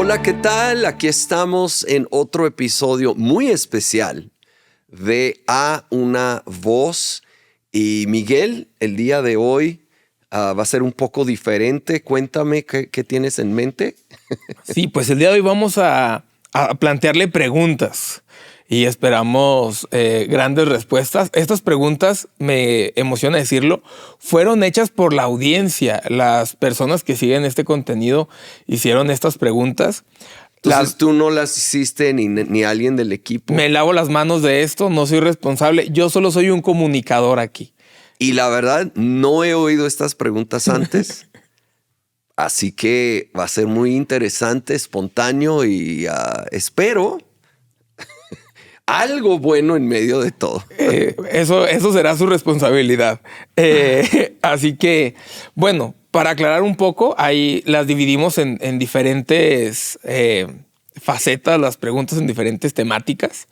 Hola, ¿qué tal? Aquí estamos en otro episodio muy especial de A Una Voz. Y Miguel, el día de hoy va a ser un poco diferente. Cuéntame qué tienes en mente. Sí, pues el día de hoy vamos a plantearle preguntas y esperamos grandes respuestas. Estas preguntas, me emociona decirlo, fueron hechas por la audiencia. Las personas que siguen este contenido hicieron estas preguntas. Entonces tú no las hiciste ni alguien del equipo. Me lavo las manos de esto, no soy responsable. Yo solo soy un comunicador aquí. Y la verdad, no he oído estas preguntas antes. Así que va a ser muy interesante, espontáneo y espero algo bueno en medio de todo. Eso será su responsabilidad. Así que, bueno, para aclarar un poco, ahí las dividimos en diferentes facetas, las preguntas en diferentes temáticas.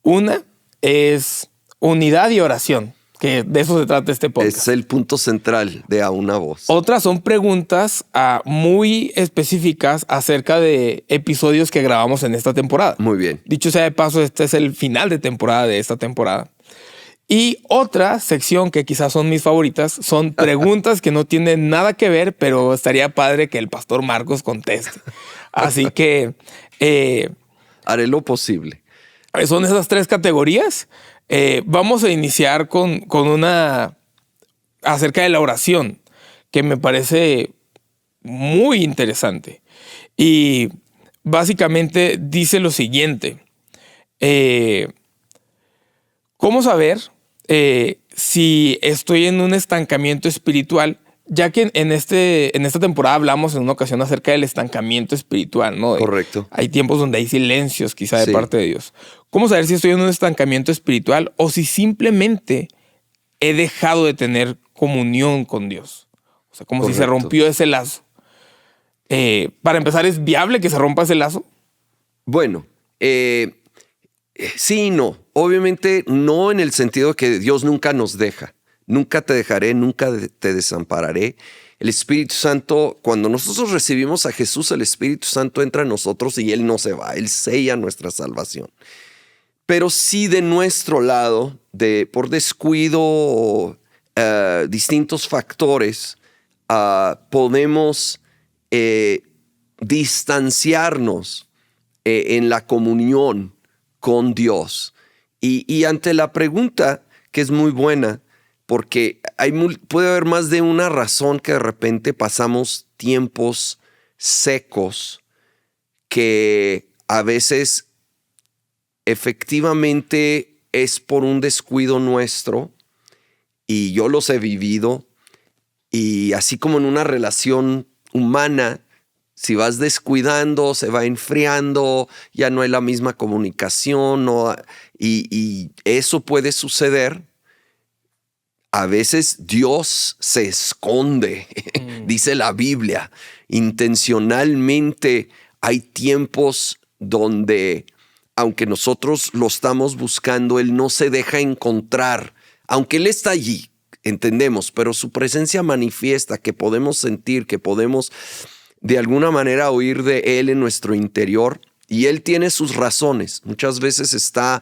Una es unidad y oración, que de eso se trata este podcast. Es el punto central de A Una Voz. Otras son preguntas muy específicas acerca de episodios que grabamos en esta temporada. Muy bien. Dicho sea de paso, este es el final de temporada de esta temporada. Y otra sección que quizás son mis favoritas son preguntas que no tienen nada que ver, pero estaría padre que el pastor Marcos conteste. Así que haré lo posible. Son esas tres categorías. Vamos a iniciar con una acerca de la oración, que me parece muy interesante. Y básicamente dice lo siguiente. ¿Cómo saber si estoy en un estancamiento espiritual? Ya que en esta temporada hablamos en una ocasión acerca del estancamiento espiritual, ¿no? Correcto. Hay tiempos donde hay silencios quizá de parte de Dios. ¿Cómo saber si estoy en un estancamiento espiritual o si simplemente he dejado de tener comunión con Dios? O sea, como si se rompió ese lazo. Para empezar, ¿es viable que se rompa ese lazo? Bueno, sí y no. Obviamente no en el sentido que Dios nunca nos deja. Nunca te dejaré, nunca te desampararé. El Espíritu Santo, cuando nosotros recibimos a Jesús, el Espíritu Santo entra en nosotros y Él no se va. Él sella nuestra salvación. Pero sí de nuestro lado, por descuido o distintos factores, podemos distanciarnos en la comunión con Dios. Y ante la pregunta, que es muy buena, porque puede haber más de una razón que de repente pasamos tiempos secos que a veces efectivamente es por un descuido nuestro, y yo los he vivido, y así como en una relación humana, si vas descuidando, se va enfriando, ya no hay la misma comunicación, y eso puede suceder. A veces Dios se esconde, dice la Biblia. Intencionalmente hay tiempos donde, aunque nosotros lo estamos buscando, Él no se deja encontrar. Aunque Él está allí, entendemos, pero su presencia manifiesta, que podemos sentir, que podemos de alguna manera oír de Él en nuestro interior. Y Él tiene sus razones. Muchas veces está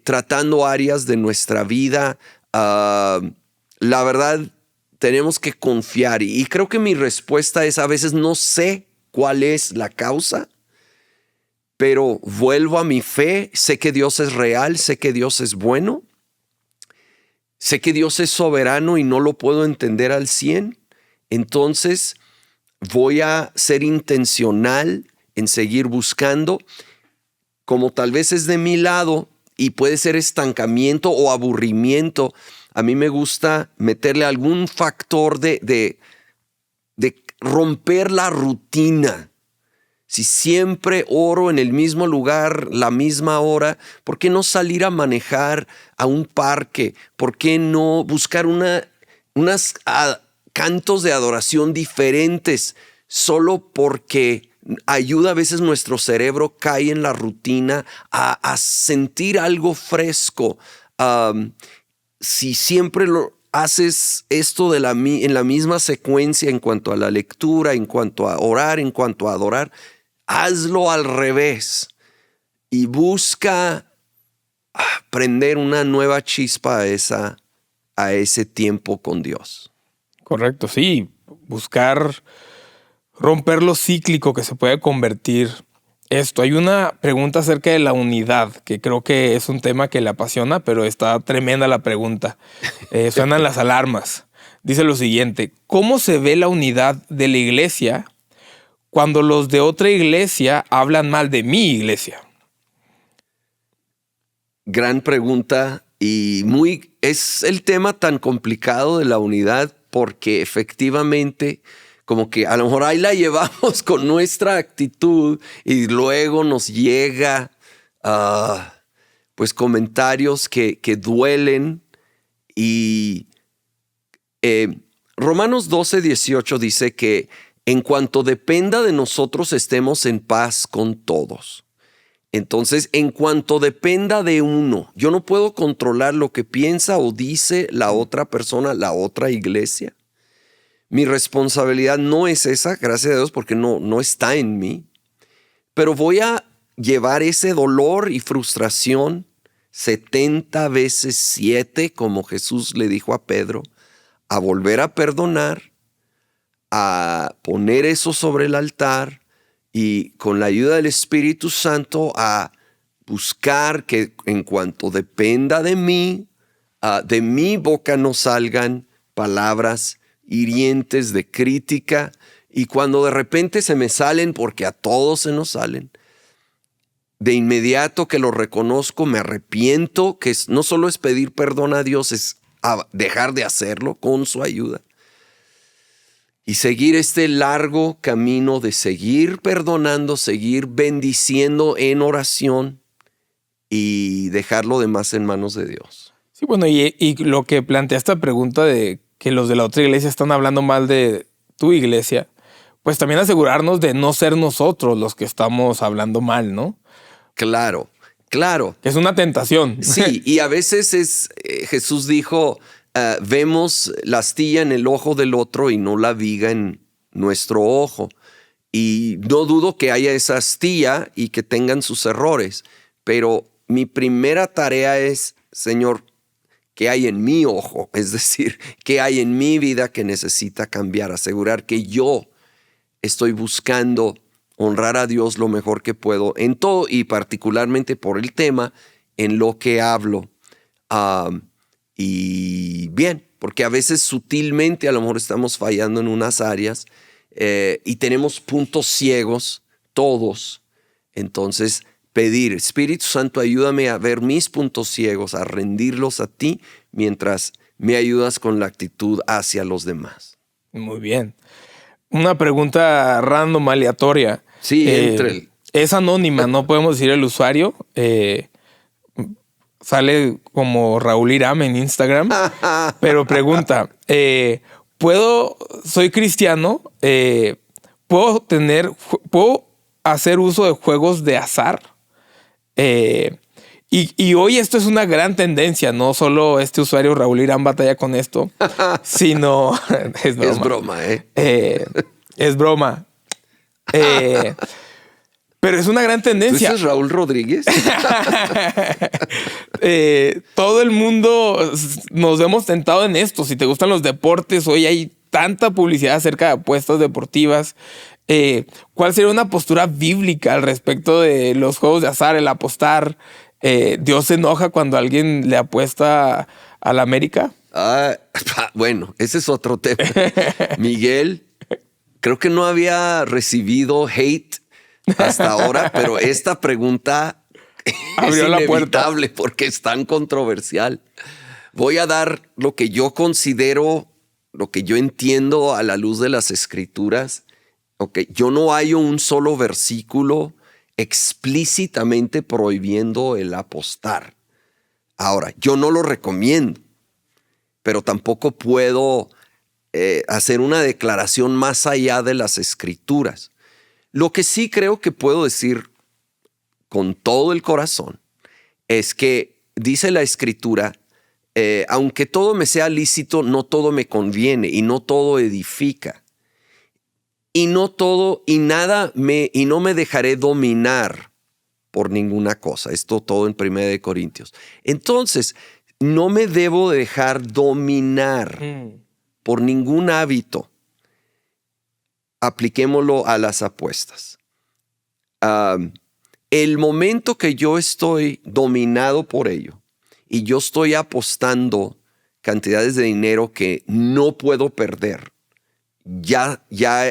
tratando áreas de nuestra vida. La verdad, tenemos que confiar. Y creo que mi respuesta es: a veces no sé cuál es la causa, pero vuelvo a mi fe. Sé que Dios es real, sé que Dios es bueno, sé que Dios es soberano y no lo puedo entender al 100. Entonces voy a ser intencional en seguir buscando. Como tal vez es de mi lado y puede ser estancamiento o aburrimiento, a mí me gusta meterle algún factor de romper la rutina. Si siempre oro en el mismo lugar, la misma hora, ¿por qué no salir a manejar a un parque? ¿Por qué no buscar unas cantos de adoración diferentes? Solo porque ayuda, a veces nuestro cerebro cae en la rutina a sentir algo fresco. Si siempre lo haces esto en la misma secuencia en cuanto a la lectura, en cuanto a orar, en cuanto a adorar, hazlo al revés y busca prender una nueva chispa a ese tiempo con Dios. Correcto, sí. Buscar romper lo cíclico que se puede convertir esto. Hay una pregunta acerca de la unidad, que creo que es un tema que le apasiona, pero está tremenda la pregunta. Suenan las alarmas. Dice lo siguiente: ¿cómo se ve la unidad de la iglesia cuando los de otra iglesia hablan mal de mi iglesia? Gran pregunta, y es el tema tan complicado de la unidad, porque efectivamente como que a lo mejor ahí la llevamos con nuestra actitud y luego nos llega pues comentarios que duelen. Y Romanos 12:18 dice que en cuanto dependa de nosotros estemos en paz con todos. Entonces, en cuanto dependa de uno, yo no puedo controlar lo que piensa o dice la otra persona, la otra iglesia. Mi responsabilidad no es esa, gracias a Dios, porque no está en mí. Pero voy a llevar ese dolor y frustración 70 veces 7, como Jesús le dijo a Pedro, a volver a perdonar, a poner eso sobre el altar y con la ayuda del Espíritu Santo a buscar que en cuanto dependa de mí, de mi boca no salgan palabras hirientes de crítica, y cuando de repente se me salen, porque a todos se nos salen, de inmediato que lo reconozco, me arrepiento, que no solo es pedir perdón a Dios, es dejar de hacerlo con su ayuda. Y seguir este largo camino de seguir perdonando, seguir bendiciendo en oración y dejar lo demás en manos de Dios. Sí, bueno, y lo que plantea esta pregunta de que los de la otra iglesia están hablando mal de tu iglesia, pues también asegurarnos de no ser nosotros los que estamos hablando mal, ¿no? Claro, claro. Que es una tentación. Sí, y a veces Jesús dijo, vemos la astilla en el ojo del otro y no la viga en nuestro ojo. Y no dudo que haya esa astilla y que tengan sus errores, pero mi primera tarea es, Señor, ¿qué hay en mi ojo? Es decir, ¿qué hay en mi vida que necesita cambiar? Asegurar que yo estoy buscando honrar a Dios lo mejor que puedo en todo, y particularmente por el tema en lo que hablo. Y bien, porque a veces sutilmente a lo mejor estamos fallando en unas áreas y tenemos puntos ciegos todos. Entonces, pedir, Espíritu Santo, ayúdame a ver mis puntos ciegos, a rendirlos a ti, mientras me ayudas con la actitud hacia los demás. Muy bien. Una pregunta random, aleatoria. Sí, es anónima, no podemos decir el usuario. Sale como Raúl Iram en Instagram, pero pregunta, soy cristiano, ¿puedo hacer uso de juegos de azar? Y hoy esto es una gran tendencia, no solo este usuario Raúl Iram batalla con esto, sino... es broma. Es broma. Pero es una gran tendencia. ¿Tú dices Raúl Rodríguez? Todo el mundo nos hemos tentado en esto. Si te gustan los deportes, hoy hay tanta publicidad acerca de apuestas deportivas. ¿Cuál sería una postura bíblica al respecto de los juegos de azar, el apostar? ¿Dios se enoja cuando alguien le apuesta a la América? Bueno, ese es otro tema. Miguel, creo que no había recibido hate hasta ahora, pero esta pregunta abrió es la inevitable puerta porque es tan controversial. Voy a dar lo que yo considero, lo que yo entiendo a la luz de las Escrituras. Okay. Yo no hallo un solo versículo explícitamente prohibiendo el apostar. Ahora, yo no lo recomiendo, pero tampoco puedo hacer una declaración más allá de las Escrituras. Lo que sí creo que puedo decir con todo el corazón es que dice la Escritura, aunque todo me sea lícito, no todo me conviene y no todo edifica. y no todo y nada y no me dejaré dominar por ninguna cosa. Esto todo en 1 Corintios. Entonces, no me debo dejar dominar por ningún hábito. Apliquémoslo a las apuestas. El momento que yo estoy dominado por ello y yo estoy apostando cantidades de dinero que no puedo perder, ya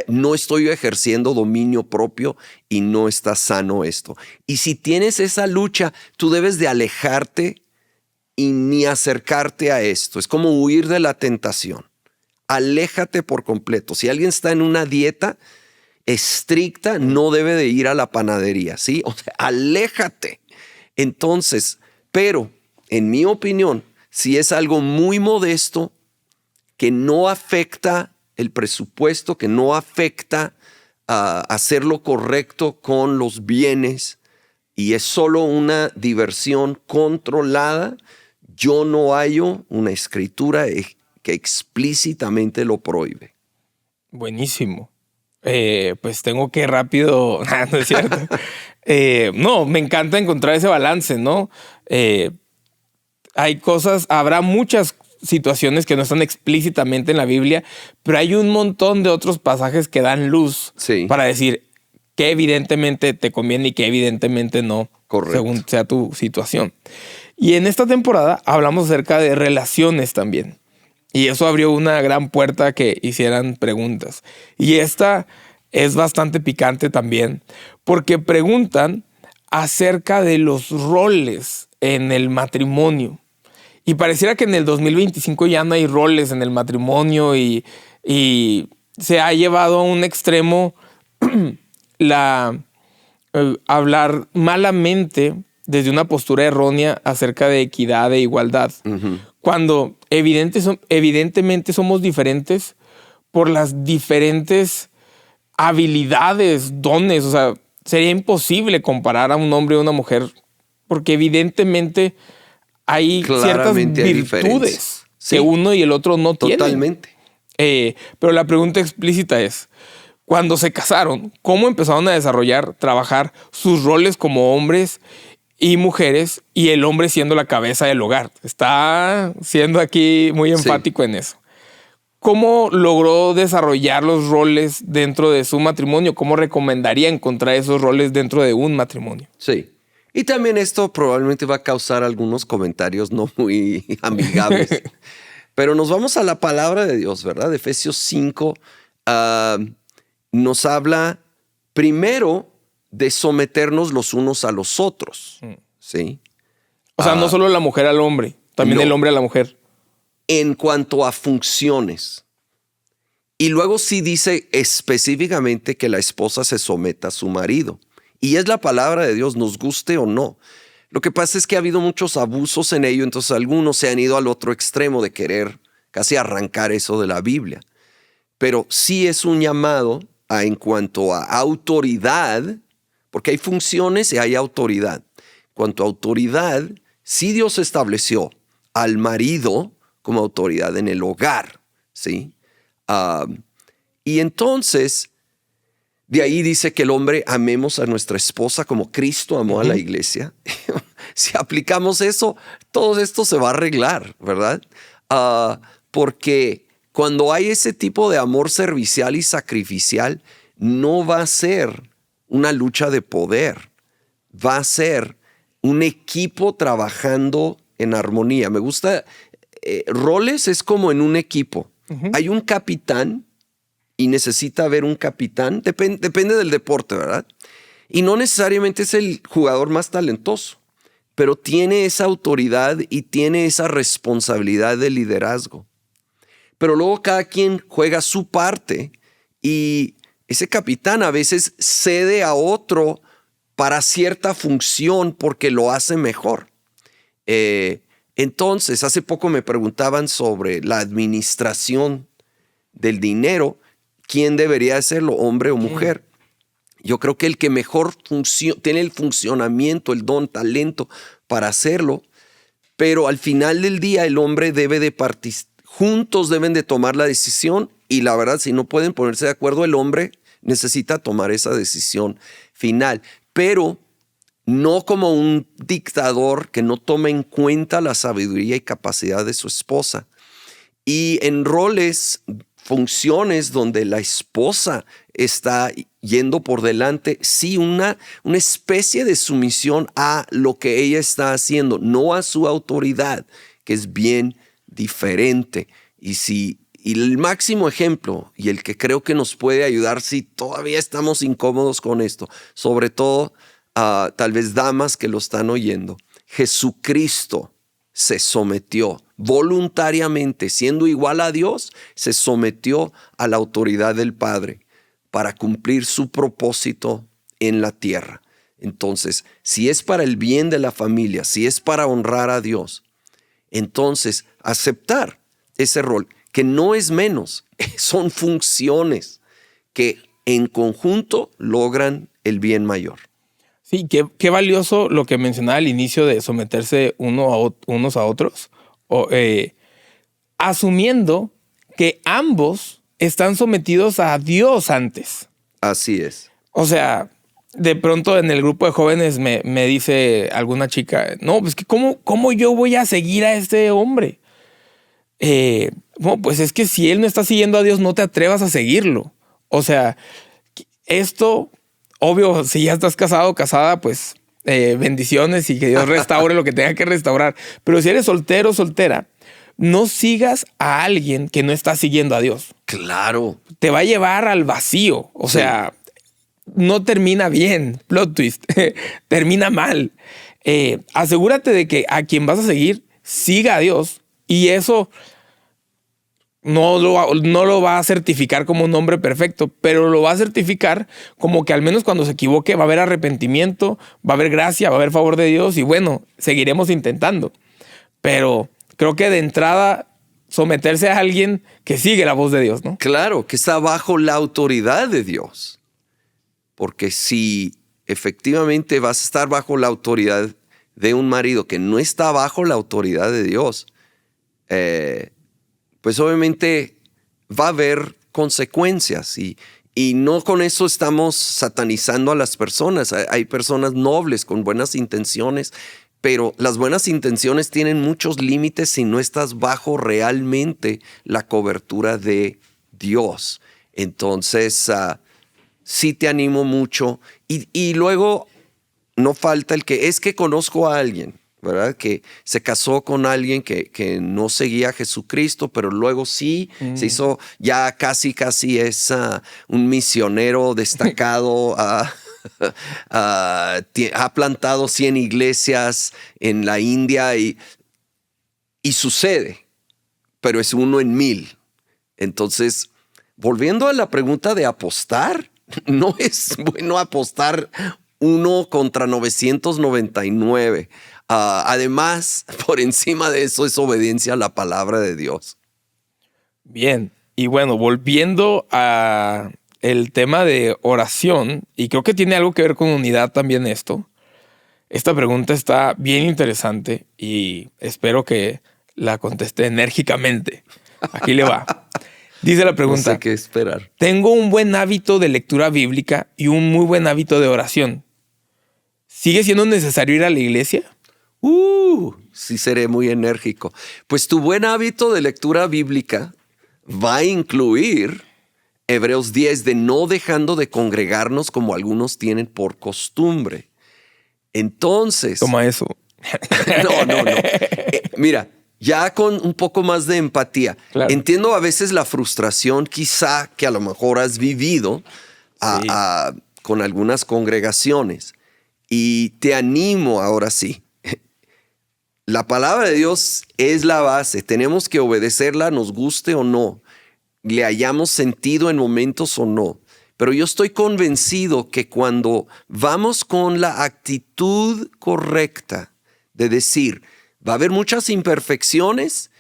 no estoy ejerciendo dominio propio y no está sano esto. Y si tienes esa lucha, tú debes de alejarte y ni acercarte a esto. Es como huir de la tentación. Aléjate por completo. Si alguien está en una dieta estricta, no debe de ir a la panadería, ¿sí? O sea, aléjate. Entonces, pero en mi opinión, si es algo muy modesto, que no afecta el presupuesto, que no afecta a hacer lo correcto con los bienes y es solo una diversión controlada, yo no hallo una escritura que explícitamente lo prohíbe. Buenísimo. Pues tengo que rápido... no es cierto. No, me encanta encontrar ese balance, ¿no? Hay cosas, habrá muchas situaciones que no están explícitamente en la Biblia, pero hay un montón de otros pasajes que dan luz para decir que evidentemente te conviene y que evidentemente no, según sea tu situación. Y en esta temporada hablamos acerca de relaciones también. Y eso abrió una gran puerta a que hicieran preguntas. Y esta es bastante picante también, porque preguntan acerca de los roles en el matrimonio. Y pareciera que en el 2025 ya no hay roles en el matrimonio y se ha llevado a un extremo hablar malamente desde una postura errónea acerca de equidad e igualdad. Cuando evidentemente somos diferentes por las diferentes habilidades, dones. O sea, sería imposible comparar a un hombre y a una mujer porque evidentemente hay ciertas virtudes que uno y el otro no tienen. Totalmente. Pero la pregunta explícita es, cuando se casaron, ¿cómo empezaron a trabajar sus roles como hombres y mujeres y el hombre siendo la cabeza del hogar? Está siendo aquí muy enfático en eso. ¿Cómo logró desarrollar los roles dentro de su matrimonio? ¿Cómo recomendaría encontrar esos roles dentro de un matrimonio? Sí. Y también esto probablemente va a causar algunos comentarios no muy amigables. Pero nos vamos a la palabra de Dios, ¿verdad? Efesios 5 nos habla primero de someternos los unos a los otros. ¿Sí? O sea, no solo la mujer al hombre, también el hombre a la mujer. En cuanto a funciones. Y luego sí dice específicamente que la esposa se someta a su marido. Y es la palabra de Dios, nos guste o no. Lo que pasa es que ha habido muchos abusos en ello, entonces algunos se han ido al otro extremo de querer casi arrancar eso de la Biblia. Pero sí es un llamado en cuanto a autoridad, porque hay funciones y hay autoridad. En cuanto a autoridad, sí Dios estableció al marido como autoridad en el hogar, ¿sí? Y entonces, de ahí dice que el hombre amemos a nuestra esposa como Cristo amó a la iglesia. Si aplicamos eso, todo esto se va a arreglar, ¿verdad? Porque cuando hay ese tipo de amor servicial y sacrificial, no va a ser una lucha de poder. Va a ser un equipo trabajando en armonía. Me gusta, roles es como en un equipo. Hay un capitán y necesita haber un capitán. Depende del deporte, ¿verdad? Y no necesariamente es el jugador más talentoso, pero tiene esa autoridad y tiene esa responsabilidad de liderazgo. Pero luego cada quien juega su parte y ese capitán a veces cede a otro para cierta función porque lo hace mejor. Entonces, hace poco me preguntaban sobre la administración del dinero. ¿Quién debería hacerlo, hombre o mujer? Yo creo que el que mejor tiene el funcionamiento, el don, talento para hacerlo, pero al final del día el hombre debe de participar. Juntos deben de tomar la decisión y la verdad, si no pueden ponerse de acuerdo, el hombre necesita tomar esa decisión final, pero no como un dictador que no toma en cuenta la sabiduría y capacidad de su esposa. Y en roles, funciones donde la esposa está yendo por delante, sí, una especie de sumisión a lo que ella está haciendo, no a su autoridad, que es bien diferente. Y el máximo ejemplo, y el que creo que nos puede ayudar si todavía estamos incómodos con esto, sobre todo tal vez damas que lo están oyendo, Jesucristo se sometió voluntariamente, siendo igual a Dios, se sometió a la autoridad del Padre para cumplir su propósito en la tierra. Entonces, si es para el bien de la familia, si es para honrar a Dios, entonces aceptar ese rol, que no es menos, son funciones que en conjunto logran el bien mayor. Sí, qué valioso lo que mencionaba al inicio de someterse unos a otros, asumiendo que ambos están sometidos a Dios antes. Así es. O sea, de pronto en el grupo de jóvenes me dice alguna chica, no, pues que ¿cómo yo voy a seguir a este hombre? No, pues es que si él no está siguiendo a Dios, no te atrevas a seguirlo. O sea, esto, obvio, si ya estás casado o casada, pues bendiciones y que Dios restaure lo que tenga que restaurar. Pero si eres soltero o soltera, no sigas a alguien que no está siguiendo a Dios. Claro. Te va a llevar al vacío. O sea, no termina bien. Plot twist. Termina mal. Asegúrate de que a quien vas a seguir siga a Dios. Y eso no lo va a certificar como un hombre perfecto, pero lo va a certificar como que al menos cuando se equivoque va a haber arrepentimiento, va a haber gracia, va a haber favor de Dios y bueno, seguiremos intentando. Pero creo que de entrada someterse a alguien que sigue la voz de Dios, ¿no? Claro, que está bajo la autoridad de Dios. Porque si efectivamente vas a estar bajo la autoridad de un marido que no está bajo la autoridad de Dios, pues obviamente va a haber consecuencias y no con eso estamos satanizando a las personas. Hay personas nobles con buenas intenciones, pero las buenas intenciones tienen muchos límites si no estás bajo realmente la cobertura de Dios. Entonces, sí te animo mucho. Y luego no falta el que es que conozco a alguien, ¿verdad? Que se casó con alguien que no seguía a Jesucristo, pero luego sí se hizo, ya casi es un misionero destacado. Ha plantado 100 iglesias en la India y sucede, pero es 1 en 1000. Entonces, volviendo a la pregunta de apostar, no es bueno apostar 1 contra 999. Además, por encima de eso es obediencia a la palabra de Dios. Bien, y bueno, volviendo a el tema de oración, y creo que tiene algo que ver con unidad también esto. Esta pregunta está bien interesante y espero que la conteste enérgicamente. Aquí le va. Dice la pregunta. No sé qué esperar. Tengo un buen hábito de lectura bíblica y un muy buen hábito de oración. ¿Sigue siendo necesario ir a la iglesia? Sí seré muy enérgico. Pues tu buen hábito de lectura bíblica va a incluir Hebreos 10 de no dejando de congregarnos como algunos tienen por costumbre. Entonces... Toma eso. No. Mira, ya con un poco más de empatía. Claro. Entiendo a veces la frustración quizá que a lo mejor has vivido con algunas congregaciones. Y te animo ahora sí. La palabra de Dios es la base. Tenemos que obedecerla, nos guste o no. Le hayamos sentido en momentos o no. Pero yo estoy convencido que cuando vamos con la actitud correcta de decir, va a haber muchas imperfecciones,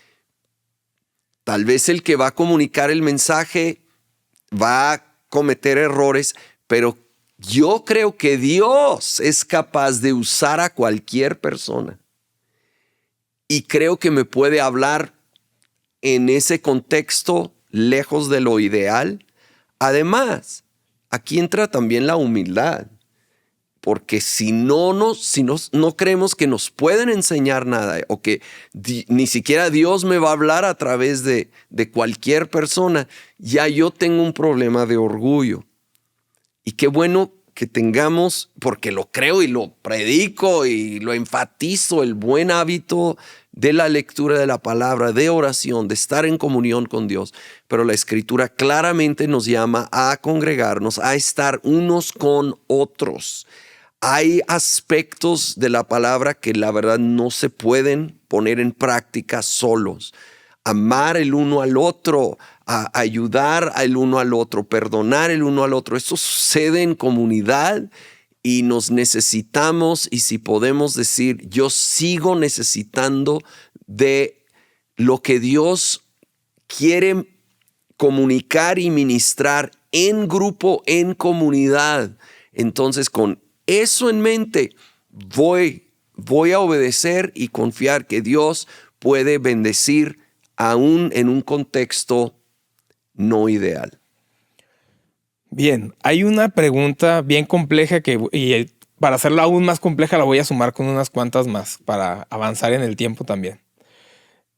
tal vez el que va a comunicar el mensaje va a cometer errores, pero yo creo que Dios es capaz de usar a cualquier persona. Y creo que me puede hablar en ese contexto lejos de lo ideal. Además, aquí entra también la humildad. Porque si no creemos que nos pueden enseñar nada o que ni siquiera Dios me va a hablar a través de cualquier persona, ya yo tengo un problema de orgullo. Y qué bueno que tengamos, porque lo creo y lo predico y lo enfatizo, el buen hábito de la lectura de la palabra, de oración, de estar en comunión con Dios. Pero la Escritura claramente nos llama a congregarnos, a estar unos con otros. Hay aspectos de la palabra que la verdad no se pueden poner en práctica solos. Amar el uno al otro, a ayudar el uno al otro, perdonar el uno al otro. Esto sucede en comunidad y nos necesitamos, y si podemos decir, yo sigo necesitando de lo que Dios quiere comunicar y ministrar en grupo, en comunidad. Entonces, con eso en mente, voy a obedecer y confiar que Dios puede bendecir aún en un contexto no ideal. Bien, hay una pregunta bien compleja y para hacerla aún más compleja la voy a sumar con unas cuantas más para avanzar en el tiempo también.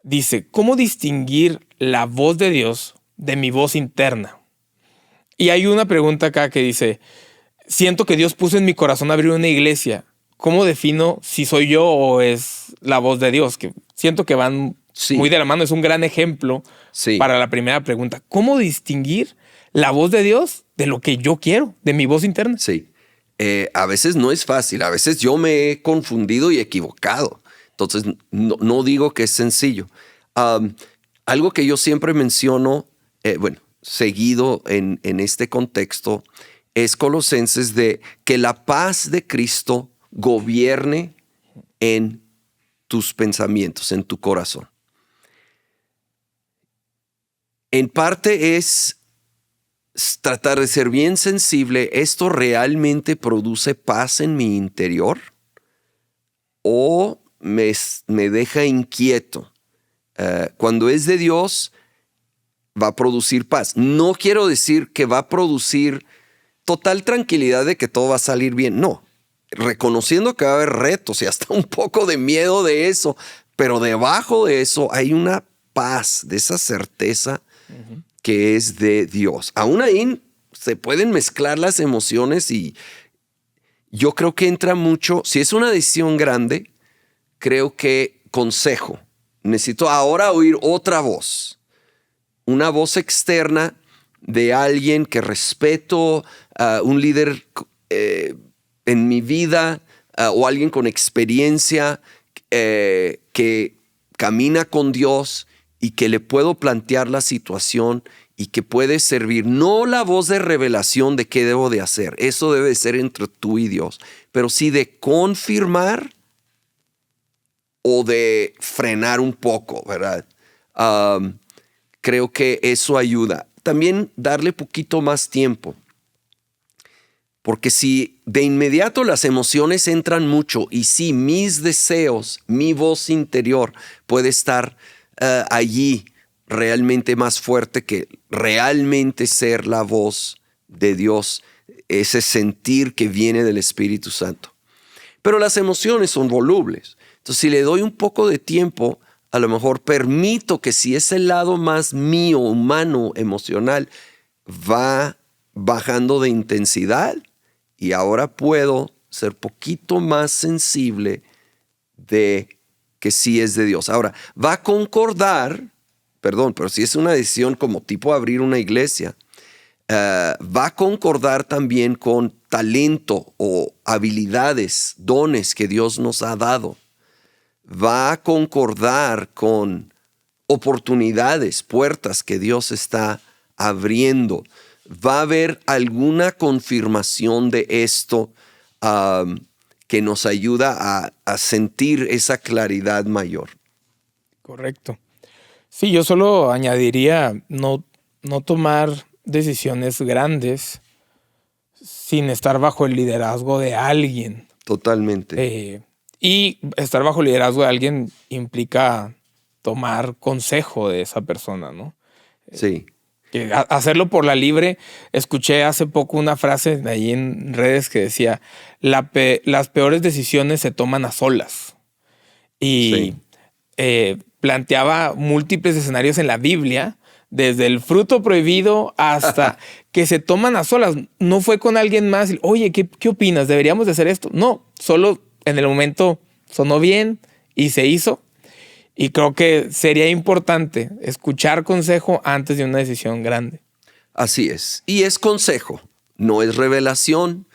Dice, ¿cómo distinguir la voz de Dios de mi voz interna? Y hay una pregunta acá que dice, siento que Dios puso en mi corazón abrir una iglesia. ¿Cómo defino si soy yo o es la voz de Dios? Que siento que van muy de la mano. Es un gran ejemplo para la primera pregunta. ¿Cómo distinguir la voz de Dios de lo que yo quiero, de mi voz interna? Sí. A veces no es fácil. A veces yo me he confundido y equivocado. Entonces, no digo que es sencillo. Algo que yo siempre menciono, seguido en este contexto, es Colosenses de que la paz de Cristo gobierne en tus pensamientos, en tu corazón. En parte es tratar de ser bien sensible. ¿Esto realmente produce paz en mi interior? ¿O me deja inquieto? Cuando es de Dios, va a producir paz. No quiero decir que va a producir total tranquilidad de que todo va a salir bien. No, reconociendo que va a haber retos y hasta un poco de miedo de eso, pero debajo de eso hay una paz, de esa certeza que es de Dios. Aún ahí se pueden mezclar las emociones y yo creo que entra mucho, si es una decisión grande, creo que consejo. Necesito ahora oír otra voz, una voz externa de alguien que respeto, un líder en mi vida o alguien con experiencia que camina con Dios y que le puedo plantear la situación y que puede servir. No la voz de revelación de qué debo de hacer, eso debe ser entre tú y Dios, pero sí de confirmar o de frenar un poco, ¿verdad? Creo que eso ayuda. También darle poquito más tiempo. Porque si de inmediato las emociones entran mucho y si mis deseos, mi voz interior puede estar allí realmente más fuerte que realmente ser la voz de Dios, ese sentir que viene del Espíritu Santo. Pero las emociones son volubles. Entonces, si le doy un poco de tiempo, a lo mejor permito que si ese lado más mío, humano, emocional, va bajando de intensidad y ahora puedo ser poquito más sensible de que sí es de Dios. Ahora, va a concordar, pero si es una decisión como tipo abrir una iglesia, va a concordar también con talento o habilidades, dones que Dios nos ha dado. Va a concordar con oportunidades, puertas que Dios está abriendo. Va a haber alguna confirmación de esto que nos ayuda a sentir esa claridad mayor. Correcto. Sí, yo solo añadiría no tomar decisiones grandes sin estar bajo el liderazgo de alguien. Totalmente. Y estar bajo el liderazgo de alguien implica tomar consejo de esa persona, ¿no? Sí. Que hacerlo por la libre. Escuché hace poco una frase ahí en redes que decía, las peores decisiones se toman a solas. Y planteaba múltiples escenarios en la Biblia, desde el fruto prohibido hasta que se toman a solas. No fue con alguien más. Oye, ¿qué opinas? ¿Deberíamos de hacer esto? No, solo en el momento sonó bien y se hizo. Y creo que sería importante escuchar consejo antes de una decisión grande. Así es. Y es consejo, no es revelación.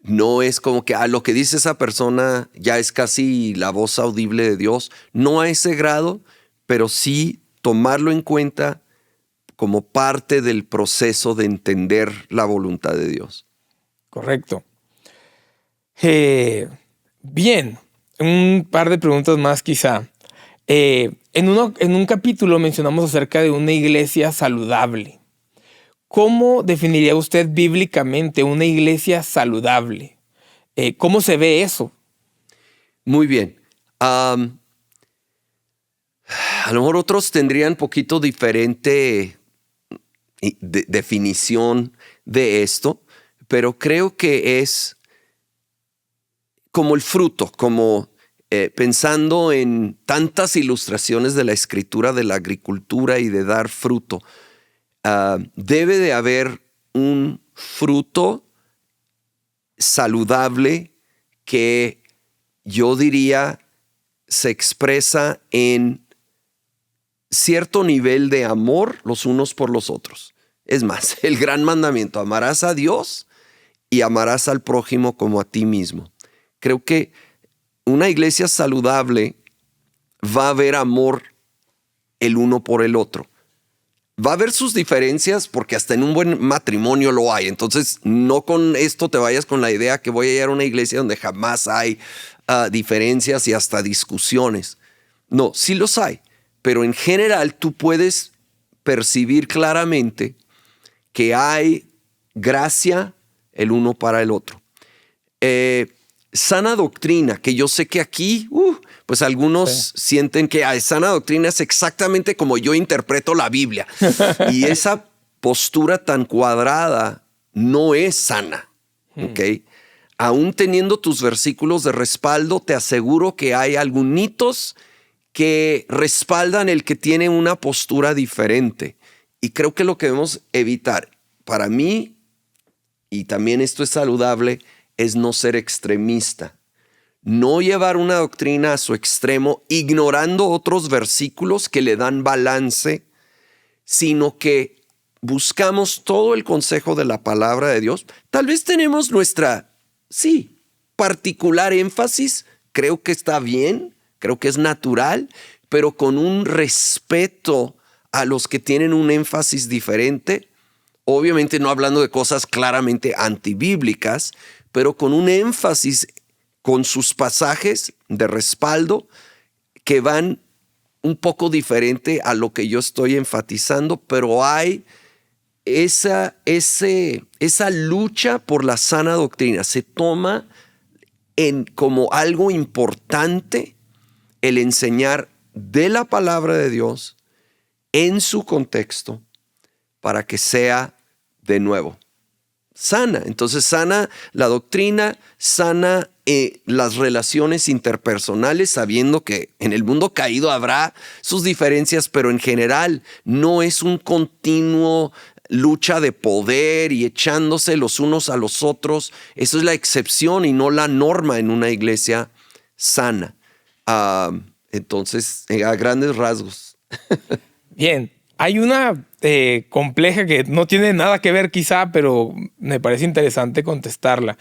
No es como que lo que dice esa persona ya es casi la voz audible de Dios. No a ese grado, pero sí tomarlo en cuenta como parte del proceso de entender la voluntad de Dios. Correcto. Bien, un par de preguntas más quizá. En un capítulo mencionamos acerca de una iglesia saludable. ¿Cómo definiría usted bíblicamente una iglesia saludable? ¿Cómo se ve eso? Muy bien. A lo mejor otros tendrían poquito diferente definición de esto, pero creo que es como el fruto, como pensando en tantas ilustraciones de la escritura de la agricultura y de dar fruto. Debe de haber un fruto saludable que yo diría se expresa en cierto nivel de amor los unos por los otros. Es más, el gran mandamiento, amarás a Dios y amarás al prójimo como a ti mismo. Creo que una iglesia saludable va a haber amor el uno por el otro. Va a haber sus diferencias porque hasta en un buen matrimonio lo hay. Entonces, no con esto te vayas con la idea que voy a ir a una iglesia donde jamás hay diferencias y hasta discusiones. No, sí los hay. Pero en general tú puedes percibir claramente que hay gracia el uno para el otro. Sana doctrina, que yo sé que aquí, pues algunos sienten que sana doctrina es exactamente como yo interpreto la Biblia. Y esa postura tan cuadrada no es sana, ¿ok? Aún teniendo tus versículos de respaldo, te aseguro que hay algunos que respaldan el que tiene una postura diferente. Y creo que lo que debemos evitar, para mí, y también esto es saludable, es no ser extremista. No llevar una doctrina a su extremo, ignorando otros versículos que le dan balance, sino que buscamos todo el consejo de la palabra de Dios. Tal vez tenemos nuestra, particular énfasis. Creo que está bien, creo que es natural, pero con un respeto a los que tienen un énfasis diferente. Obviamente no hablando de cosas claramente antibíblicas, pero con un énfasis con sus pasajes de respaldo que van un poco diferente a lo que yo estoy enfatizando, pero hay esa lucha por la sana doctrina. Se toma como algo importante el enseñar de la palabra de Dios en su contexto para que sea de nuevo sana. Entonces sana la doctrina, sana las relaciones interpersonales, sabiendo que en el mundo caído habrá sus diferencias, pero en general no es un continuo lucha de poder y echándose los unos a los otros. Eso es la excepción y no la norma en una iglesia sana. Entonces, a grandes rasgos. Bien, hay una compleja que no tiene nada que ver quizá, pero me parece interesante contestarla.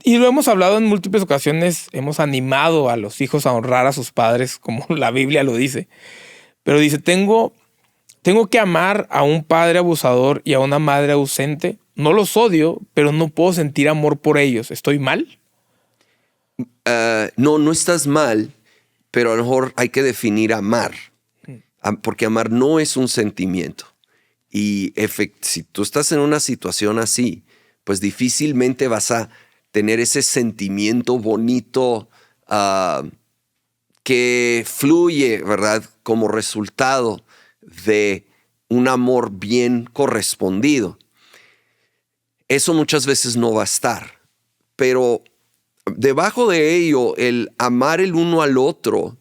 Y lo hemos hablado en múltiples ocasiones, hemos animado a los hijos a honrar a sus padres, como la Biblia lo dice. Pero dice, tengo que amar a un padre abusador y a una madre ausente. No los odio, pero no puedo sentir amor por ellos. ¿Estoy mal? No estás mal, pero a lo mejor hay que definir amar. Porque amar no es un sentimiento. Y si tú estás en una situación así, pues difícilmente vas a tener ese sentimiento bonito que fluye, ¿verdad? Como resultado de un amor bien correspondido. Eso muchas veces no va a estar, pero debajo de ello, el amar el uno al otro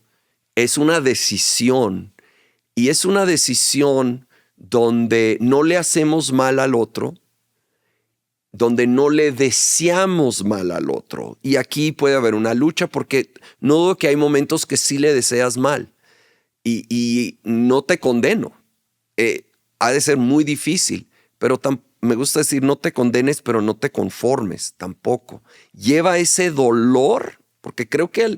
es una decisión, y es una decisión donde no le hacemos mal al otro, donde no le deseamos mal al otro. Y aquí puede haber una lucha, porque no dudo que hay momentos que sí le deseas mal, y no te condeno. Ha de ser muy difícil, pero me gusta decir, no te condenes, pero no te conformes tampoco. Lleva ese dolor, porque creo que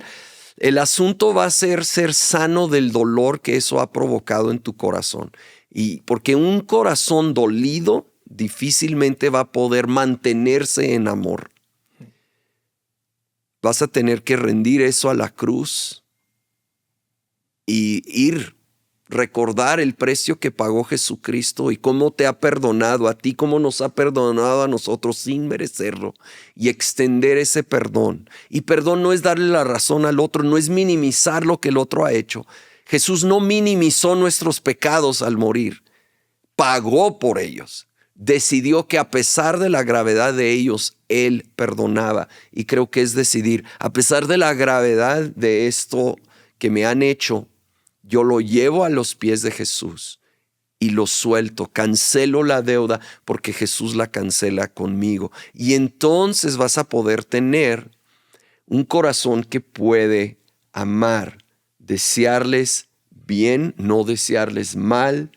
el asunto va a ser sano del dolor que eso ha provocado en tu corazón. Y porque un corazón dolido difícilmente va a poder mantenerse en amor. Vas a tener que rendir eso a la cruz y recordar el precio que pagó Jesucristo y cómo te ha perdonado a ti, cómo nos ha perdonado a nosotros sin merecerlo, y extender ese perdón. Y perdón no es darle la razón al otro, no es minimizar lo que el otro ha hecho. Jesús no minimizó nuestros pecados al morir, pagó por ellos. Decidió que a pesar de la gravedad de ellos, Él perdonaba. Y creo que es decidir, a pesar de la gravedad de esto que me han hecho, yo lo llevo a los pies de Jesús y lo suelto, cancelo la deuda porque Jesús la cancela conmigo. Y entonces vas a poder tener un corazón que puede amar, desearles bien, no desearles mal,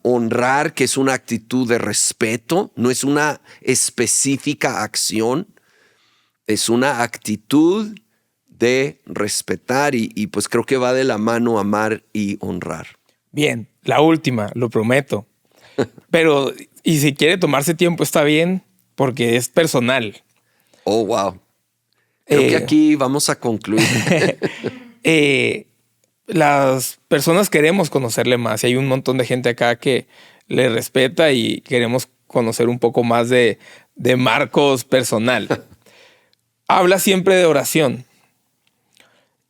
honrar, que es una actitud de respeto, no es una específica acción, es una actitud de respetar, y pues creo que va de la mano amar y honrar. Bien, la última, lo prometo. Pero, y si quiere tomarse tiempo está bien, porque es personal. Oh, wow. Creo que aquí vamos a concluir. Las personas queremos conocerle más, y hay un montón de gente acá que le respeta y queremos conocer un poco más de Marcos personal. Habla siempre de oración.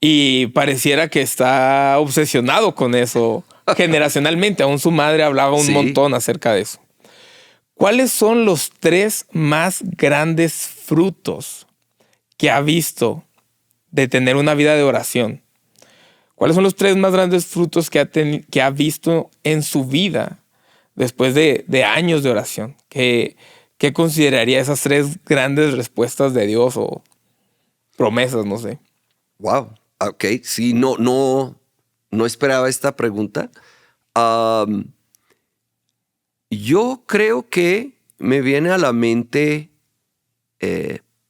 Y pareciera que está obsesionado con eso generacionalmente. Aún su madre hablaba un montón acerca de eso. ¿Cuáles son los 3 más grandes frutos que ha visto de tener una vida de oración? ¿Cuáles son los 3 más grandes frutos que ha visto en su vida después de años de oración? ¿Qué consideraría esas 3 grandes respuestas de Dios o promesas? No sé. Wow. Ok, sí, no esperaba esta pregunta. Yo creo que me viene a la mente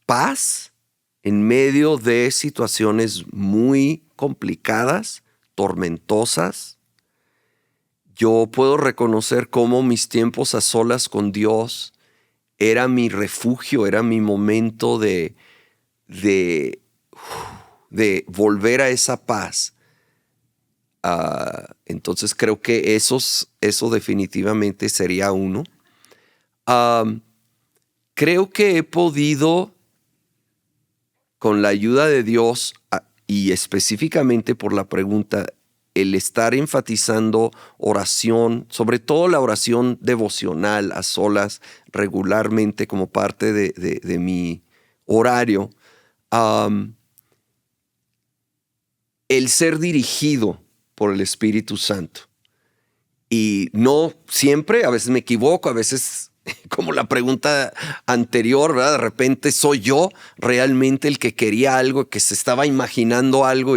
paz en medio de situaciones muy complicadas, tormentosas. Yo puedo reconocer cómo mis tiempos a solas con Dios era mi refugio, era mi momento de volver a esa paz. Entonces creo que eso definitivamente sería uno. Creo que he podido, con la ayuda de Dios, y específicamente por la pregunta, el estar enfatizando oración, sobre todo la oración devocional a solas regularmente como parte de mi horario, el ser dirigido por el Espíritu Santo. Y no siempre, a veces me equivoco, a veces, como la pregunta anterior, ¿verdad? De repente soy yo realmente el que quería algo, que se estaba imaginando algo.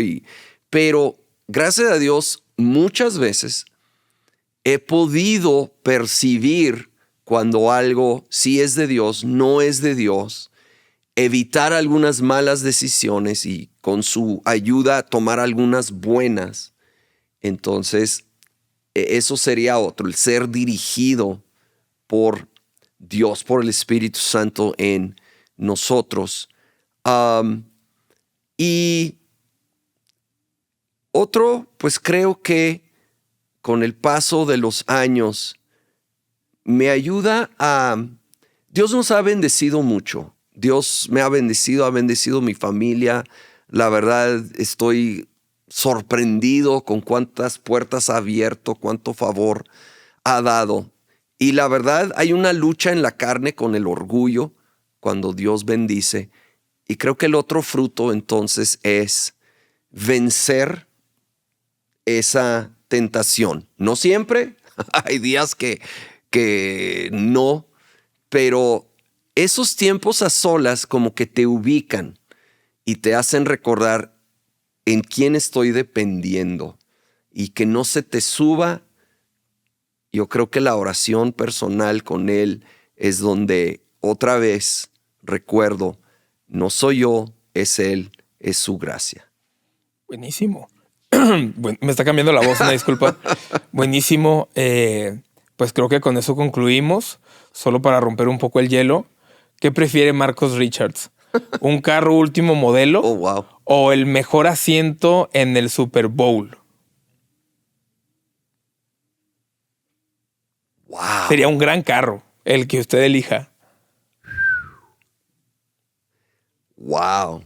Pero gracias a Dios, muchas veces he podido percibir cuando algo sí es de Dios, no es de Dios, evitar algunas malas decisiones y con su ayuda tomar algunas buenas. Entonces, eso sería otro, el ser dirigido por Dios, por el Espíritu Santo en nosotros. Y otro, pues creo que con el paso de los años me ayuda Dios nos ha bendecido mucho. Dios me ha bendecido mi familia. La verdad, estoy sorprendido con cuántas puertas ha abierto, cuánto favor ha dado. Y la verdad, hay una lucha en la carne con el orgullo cuando Dios bendice. Y creo que el otro fruto entonces es vencer esa tentación. No siempre, hay días que no, pero esos tiempos a solas como que te ubican y te hacen recordar en quién estoy dependiendo y que no se te suba. Yo creo que la oración personal con Él es donde otra vez recuerdo, no soy yo, es Él, es su gracia. Buenísimo. Bueno, me está cambiando la voz, una disculpa. Buenísimo. Pues creo que con eso concluimos. Solo para romper un poco el hielo. ¿Qué prefiere Marcos Richards? ¿Un carro último modelo? Oh, wow. ¿O el mejor asiento en el Super Bowl? Wow. Sería un gran carro, el que usted elija. Wow.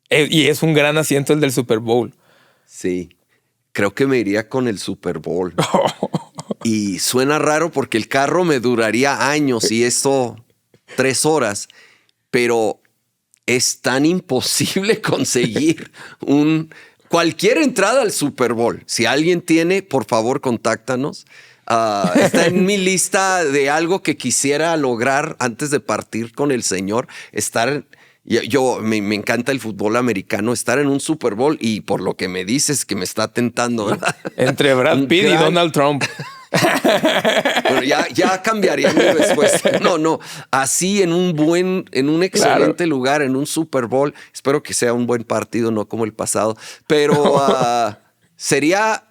Y es un gran asiento el del Super Bowl. Sí. Creo que me iría con el Super Bowl. Y suena raro porque el carro me duraría años y esto 3 horas, pero es tan imposible conseguir cualquier entrada al Super Bowl. Si alguien tiene, por favor, contáctanos. Está en mi lista de algo que quisiera lograr antes de partir con el Señor. Me encanta el fútbol americano, estar en un Super Bowl y por lo que me dices que me está tentando, ¿verdad? Entre Brad Pitt y Donald Trump. Bueno, ya cambiaría mi respuesta. No, así en un excelente lugar, en un Super Bowl. Espero que sea un buen partido, no como el pasado, pero sería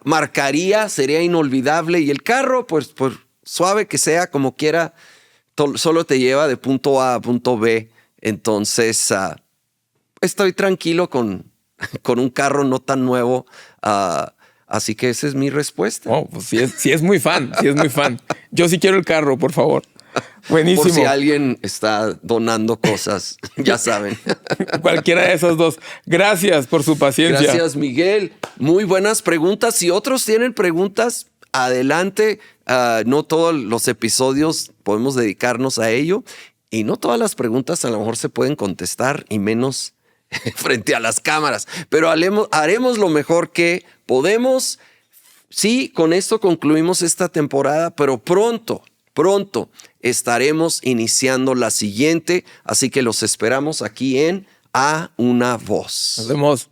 inolvidable. Y el carro, pues suave que sea, como quiera, solo te lleva de punto A a punto B. Entonces, estoy tranquilo con un carro no tan nuevo. Así que esa es mi respuesta. Oh, pues sí es muy fan, sí es muy fan. Yo sí quiero el carro, por favor. Buenísimo. Por si alguien está donando cosas, ya saben. Cualquiera de esas dos. Gracias por su paciencia. Gracias, Miguel. Muy buenas preguntas. Si otros tienen preguntas, adelante. No todos los episodios podemos dedicarnos a ello. Y no todas las preguntas a lo mejor se pueden contestar, y menos frente a las cámaras. Pero haremos lo mejor que podemos. Sí, con esto concluimos esta temporada, pero pronto estaremos iniciando la siguiente. Así que los esperamos aquí en A Una Voz. Nos vemos.